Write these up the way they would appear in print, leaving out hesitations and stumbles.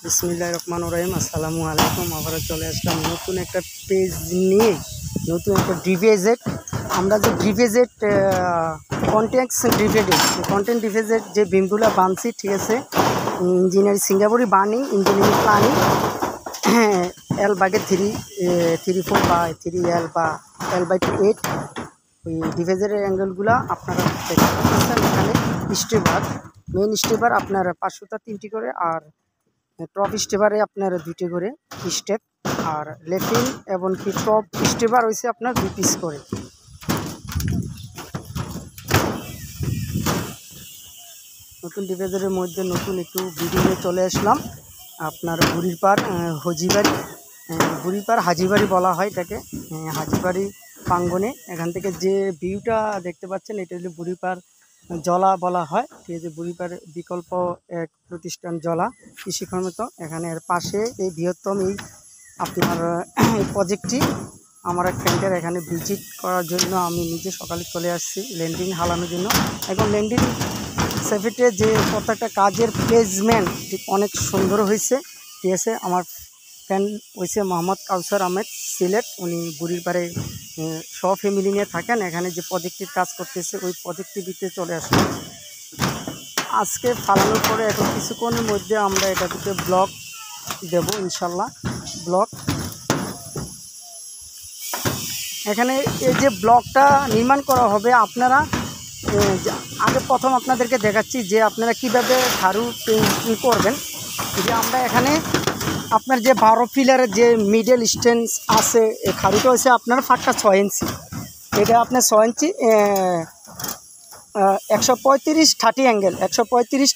বিসমিল্লাহির রহমানির রহিম। আসসালামু আলাইকুম। আবারও চলে আসলাম নতুন একটা পেজ নিয়ে, নতুন একটা ডিভিজেট। আমরা যে ডিভিজেট কন্টেন্ট ডিভিজেট যে বিমগুলো বানছি, ঠিক আছে, ইঞ্জিনিয়ারিং সিঙ্গাপুরি বার্নিং ইঞ্জিনিয়ারিং প্ল্যানিং L/3/4 বা L/8 ওই ডিভিজেটের অ্যাঙ্গেলগুলো আপনারা দেখতে পাচ্ছেন। এখানে স্টেবার, মেন স্টেবার আপনার 500টা 3টি করে, আর টপ স্টেবারে আপনার 2টি করে স্টেপ, আর লেফিং এবং কি টপ স্টেবার হয়েছে আপনার 2 পিস করে। নতুন ডিভিজেটের মধ্যে নতুন একটু ভিডিও চলে আসলাম। আপনার বুড়িরপাড় হাজিবাড়ি বলা হয় এটাকে, হাজিবাড়ি প্রাঙ্গনে। এখান থেকে যে ভিউটা দেখতে পাচ্ছেন এটা হলো বুড়িরপাড় জলা বলা হয়, ঠিক আছে। বুড়িরপাড় বিকল্প এক প্রতিষ্ঠান জলা কৃষিকর্মত, এখানে এর পাশে এই বৃহত্তম এই আপনার এই প্রজেক্টটি আমার এক ফ্রেন্ডের এখানে ভিজিট করার জন্য আমি নিজে সকালে চলে আসছি ল্যান্ডিং হালানোর জন্য। এখন ল্যান্ডিং সেফিটে যে প্রত্যেকটা কাজের প্লেসমেন্ট ঠিক অনেক সুন্দর হয়েছে, ঠিক আছে। আমার ফ্রেন্ড হয়েছে মোহাম্মদ কাউসার আহমেদ সিলেট, উনি বুড়িরপাড়ে ফ্যামিলি নিয়ে থাকেন। এখানে যে প্রজেক্টটির কাজ করতেছে ওই প্রজেক্টটির ভিতরে চলে আসলো আজকে ফালানোর পরে। এখন কিছুক্ষণের মধ্যে আমরা এটাতে ব্লক দেব ইনশাল্লাহ। ব্লক এখানে এই যে ব্লকটা নির্মাণ করা হবে, আপনারা আগে প্রথম আপনাদেরকে দেখাচ্ছি যে আপনারা কিভাবে খারু পেইন্টিং করবেন। যে আমরা এখানে আপনার যে 12 পিলারের যে মিডল স্ট্যান্ড আছে, এই খারুটা হচ্ছে আপনার ফাঁকটা 6 ইঞ্চি। এটা আপনার 6 ইঞ্চি 135 অ্যাঙ্গেল, 135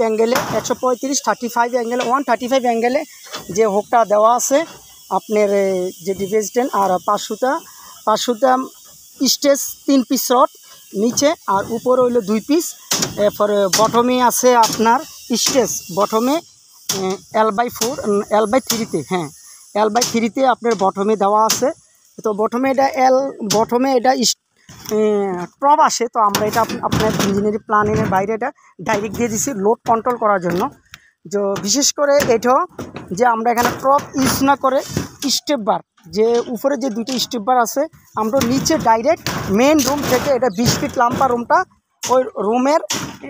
অ্যাঙ্গেলে 135 অ্যাঙ্গেলে 135 অ্যাঙ্গেলে যে হোকটা দেওয়া আছে আপনার যে ডিভিজেন। আর 500টা স্টেজ 3 পিস রড নিচে, আর উপরে হইলো 2 পিস। এরপরে বটমে আছে আপনার স্টেজ বটমে L/3-তে, হ্যাঁ L/3-তে আপনার বটমে দেওয়া আছে। তো বটমে এটা টপ আসে। তো আমরা এটা আপনার ইঞ্জিনিয়ারিং প্ল্যানিংয়ের বাইরে এটা ডাইরেক্ট দিয়ে দিছি লোড কন্ট্রোল করার জন্য। যে বিশেষ করে এটাও যে আমরা এখানে টপ ইউজ না করে স্টেপ বার, যে উপরে যে 2টি স্টেপ বার আছে, আমরা নিচে ডাইরেক্ট মেন রুম থেকে এটা 20 ফিট লম্বা রুমটা, ওই রুমের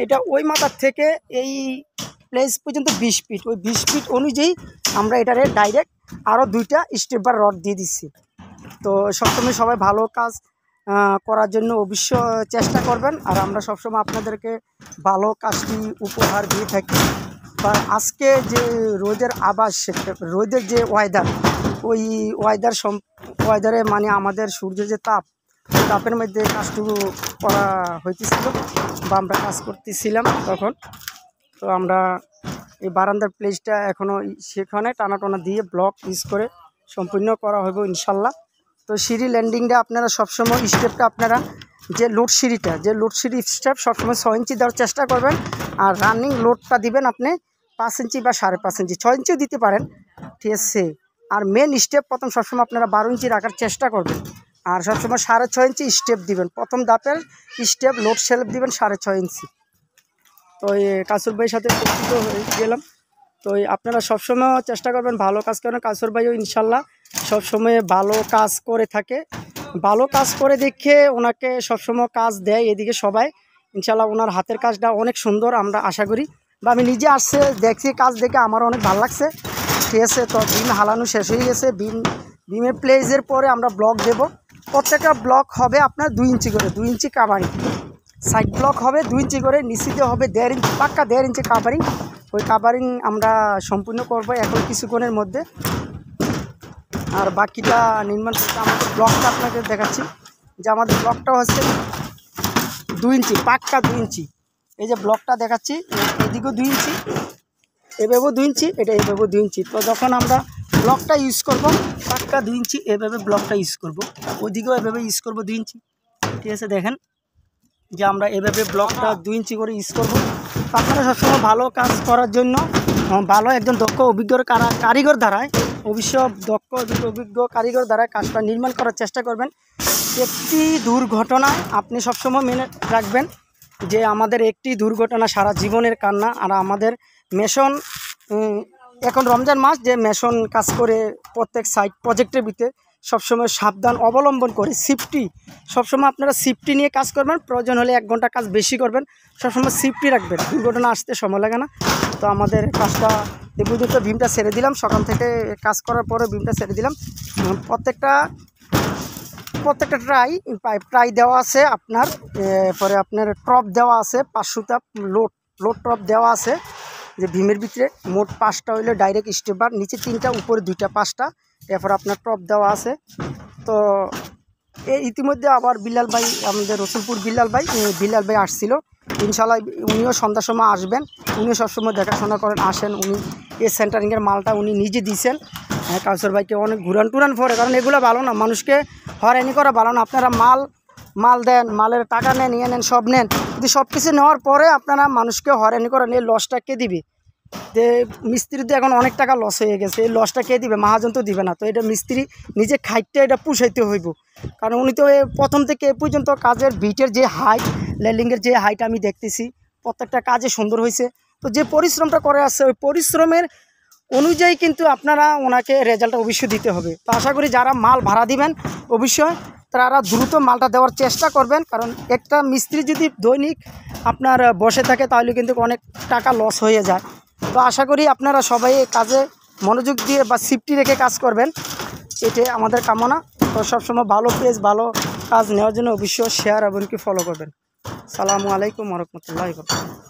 এটা ওই মাথার থেকে এই প্লেস পর্যন্ত 20 ফিট, ওই 20 ফিট অনুযায়ী আমরা এটারে ডাইরেক্ট আরও 2টা স্টেপ বার রড দিয়ে দিচ্ছি। তো সবসময় সবাই ভালো কাজ করার জন্য অবশ্য চেষ্টা করবেন, আর আমরা সবসময় আপনাদেরকে ভালো কাজটি উপহার দিয়ে থাকি। বা আজকে যে রোদের আবাস, রোদের যে ওয়েদার, ওই ওয়েদারে মানে আমাদের সূর্যের যে তাপের মধ্যে কাজটুকু করা হইতেছিল বা আমরা কাজ করতেছিলাম তখন। তো আমরা এই বারান্দার প্লেসটা এখনও সেখানে টানা দিয়ে ব্লক ইউজ করে সম্পূর্ণ করা হবে ইনশাল্লাহ। তো সিঁড়ি ল্যান্ডিংটা আপনারা সবসময় স্টেপটা আপনারা যে লোড সিঁড়ি স্টেপ সবসময় 6 ইঞ্চি দেওয়ার চেষ্টা করবেন, আর রানিং লোডটা দিবেন আপনি 5 ইঞ্চি বা 5.5 ইঞ্চি, 6 ইঞ্চিও দিতে পারেন, ঠিক আছে। আর মেন স্টেপ প্রথম সবসময় আপনারা 12 ইঞ্চি রাখার চেষ্টা করবেন, আর সবসময় 6.5 ইঞ্চি স্টেপ দিবেন। প্রথম ধাপের স্টেপ লোড সেলফ দিবেন 6.5 ইঞ্চি। তো এই কাসুর ভাইয়ের সাথে পরিচিত হয়ে গেলাম। তো আপনারা সবসময় চেষ্টা করবেন ভালো কাজ করেন। কাসুর ভাইও ইনশাল্লাহ সবসময় ভালো কাজ করে থাকে, ভালো কাজ করে দেখে ওনাকে সবসময় কাজ দেয় এদিকে সবাই। ইনশাল্লাহ ওনার হাতের কাজটা অনেক সুন্দর, আমরা আশা করি। বা আমি নিজে আসছে দেখছি কাজ দেখে আমার অনেক ভালো লাগছে, ঠিক আছে। তো বিম হালানো শেষ হয়ে গেছে। বিমের প্লেসের পরে আমরা ব্লক দেব। প্রত্যেকটা ব্লক হবে আপনার 2 ইঞ্চি করে, 2 ইঞ্চি কাভারিং। সাইড ব্লক হবে 2 ইঞ্চি করে, নিচে হবে 1.5 ইঞ্চি, পাক্কা 1.5 ইঞ্চি কাভারিং। ওই কাভারিং আমরা সম্পূর্ণ করবো এখন কিছুক্ষণের মধ্যে। আর বাকিটা নির্মাণ করতে আমাদের ব্লকটা আপনাকে দেখাচ্ছি, যে আমাদের ব্লকটা হচ্ছে 2 ইঞ্চি, পাক্কা 2 ইঞ্চি। এই যে ব্লকটা দেখাচ্ছি, এদিকেও 2 ইঞ্চি, এভাবেও 2 ইঞ্চি, এটা এভাবেও 2 ইঞ্চি। তো যখন আমরা ব্লকটা ইউজ করব পাক্কা 2 ইঞ্চি এভাবে ব্লকটা ইউজ করব, ওইদিকেও এভাবে ইউজ করব 2 ইঞ্চি, ঠিক আছে। দেখেন যে আমরা এভাবে ব্লকটা 2 ইঞ্চি করে ইউজ করব। আপনারা সবসময় ভালো কাজ করার জন্য ভালো একজন দক্ষ অভিজ্ঞ কারিগর দ্বারায় অভিজ্ঞ কারিগর দ্বারা কাজটা নির্মাণ করার চেষ্টা করবেন। একটি দুর্ঘটনায় আপনি সবসময় মেনে রাখবেন যে আমাদের একটি দুর্ঘটনা সারা জীবনের কান্না। আর আমাদের মেশন এখন রমজান মাস, যে মেশন কাজ করে প্রত্যেক সাইট প্রজেক্টের ভিতরে সবসময় সাবধান অবলম্বন করে সেফটি, সবসময় আপনারা সেফটি নিয়ে কাজ করবেন। প্রয়োজন হলে 1 ঘন্টা কাজ বেশি করবেন, সবসময় সেফটি রাখবেন, দুর্ঘটনা আসতে সময় লাগে না। তো আমাদের কাজটা এ পর্যন্ত, বিমটা ছেড়ে দিলাম সকাল থেকে কাজ করার পরে বিমটা ছেড়ে দিলাম। প্রত্যেকটা ট্রাই দেওয়া আছে আপনার, পরে আপনার টপ দেওয়া আছে 500টা লোড টপ দেওয়া আছে। যে ভীমের ভিতরে মোট 5টা হইলে ডাইরেক্ট স্টেপার, নিচে 3টা, উপরে 2টা, 5টা, এরপর আপনার টপ দেওয়া আছে। তো এই ইতিমধ্যে আবার বিল্লাল ভাই, আমাদের রসুলপুর বিল্লাল ভাই আসছিল। ইনশাল্লাহ উনিও সন্ধ্যার সময় আসবেন। উনিও সবসময় দেখাশোনা করেন, আসেন। উনি এই সেন্টারিংয়ের মালটা উনি নিজে দিয়েছেন। হ্যাঁ, কাউসার ভাইকে অনেক ঘুরান টুরান পরে, কারণ এগুলো ভালো না, মানুষকে হয়রানি করা ভালো না। আপনারা মাল দেন, মালের টাকা নেন, নিয়ে নেন, সব নেন, কিন্তু সব কিছু নেওয়ার পরে আপনারা মানুষকে হয়রানি করেন, এই লসটা কে দিবে? যে মিস্ত্রিতে এখন অনেক টাকা লস হয়ে গেছে, এই লসটা কে দিবে? মহাজন তো দিবে না। তো এটা মিস্ত্রি নিজে খাইতে এটা পুষাইতে হইব, কারণ উনি তো প্রথম থেকে এ পর্যন্ত কাজের বিটের যে হাইট, লেলিংয়ের যে হাইট আমি দেখতেছি, প্রত্যেকটা কাজে সুন্দর হয়েছে। তো যে পরিশ্রমটা করে আসছে, ওই পরিশ্রমের অনুযায়ী কিন্তু আপনারা ওনাকে রেজাল্টটা অবশ্যই দিতে হবে। তো আশা করি যারা মাল ভাড়া দিবেন অবশ্যই তারা দ্রুত মালটা দেওয়ার চেষ্টা করবেন, কারণ একটা মিস্ত্রি যদি দৈনিক আপনার বসে থাকে তাহলে কিন্তু অনেক টাকা লস হয়ে যায়। তো আশা করি আপনারা সবাই কাজে মনোযোগ দিয়ে বা সেফটি রেখে কাজ করবেন, এটাই আমাদের কামনা। তো সবসময় ভালো পেজ, ভালো কাজ নেওয়ার জন্য অবশ্যই শেয়ার এবং কি ফলো করবেন। আসসালামু আলাইকুম ওয়া রাহমাতুল্লাহি ওয়া বারাকাতুহু।